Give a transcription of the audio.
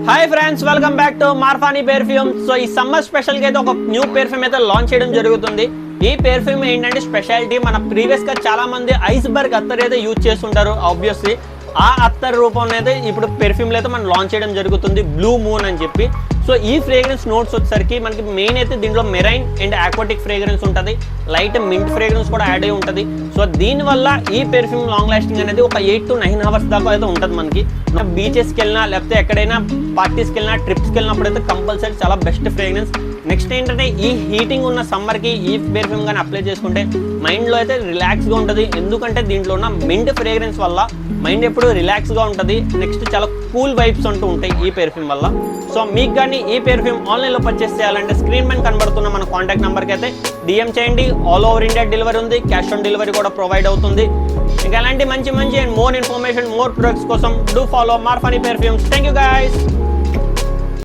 Hi friends, welcome back to Marfani perfume. So ఈ summer special గా అయితే ఒక న్యూ పెర్ఫ్యూమ్ అయితే లాంచ్ చేయడం జరుగుతుంది. ఈ పెర్ఫ్యూమ్ ఏంటంటే స్పెషాలిటీ, మన ప్రీవియస్ గా చాలా మంది ఐస్బర్గ్ అత్తర్ అయితే యూజ్ చేస్తుంటారు. ఆబ్వియస్లీ ఆ అత్తర్ రూపంలో అయితే ఇప్పుడు పెర్ఫ్యూమ్లో అయితే మనం లాంచ్ చేయడం జరుగుతుంది, బ్లూ మూన్ అని చెప్పి. సో ఈ ఫ్రేగ్రెన్స్ నోట్స్ వచ్చేసరికి మనకి మెయిన్ అయితే దీంట్లో మెరైన్ అండ్ ఆక్వాటిక్ ఫ్రేగ్రెన్స్ ఉంటుంది, లైట్ మింట్ ఫ్రేగ్రెన్స్ కూడా యాడ్ అయి ఉంటుంది. సో దీనివల్ల ఈ పెర్ఫ్యూమ్ లాంగ్ లాస్టింగ్ అనేది ఒక 8 to 9 hours దాకా అయితే ఉంటుంది. మనకి బీచెస్కి వెళ్ళినా లేకపోతే ఎక్కడైనా పార్టీస్కి వెళ్ళినా ట్రిప్స్కి వెళ్ళినప్పుడు అయితే కంపల్సరీ చాలా బెస్ట్ ఫ్రేగ్రెన్స్. నెక్స్ట్ ఏంటంటే ఈ హీటింగ్ ఉన్న సమ్మర్కి ఈ పెర్ఫ్యూమ్ కానీ అప్లై చేసుకుంటే మైండ్లో అయితే రిలాక్స్గా ఉంటుంది. ఎందుకంటే దీంట్లో ఉన్న మింట్ ఫ్రేగ్రెన్స్ వల్ల మైండ్ ఎప్పుడు రిలాక్స్గా ఉంటుంది. నెక్స్ట్ చాలా కూల్ వైబ్స్ అంటూ ఉంటాయి ఈ పెర్ఫ్యూమ్ వల్ల. సో మీకు కానీ ఈ పెర్ఫ్యూమ్ ఆన్లైన్లో పర్చేస్ చేయాలంటే స్క్రీన్ పైన కనబడుతున్న మన కాంటాక్ట్ నెంబర్కి అయితే డిఎం చేయండి. ఆల్ ఓవర్ ఇండియా డెలివరీ ఉంది, క్యాష్ ఆన్ డెలివరీ కూడా ప్రొవైడ్ అవుతుంది. ఇంకా అలాంటి మంచి and more information, more products కోసం do follow Marfani perfumes. Thank you guys.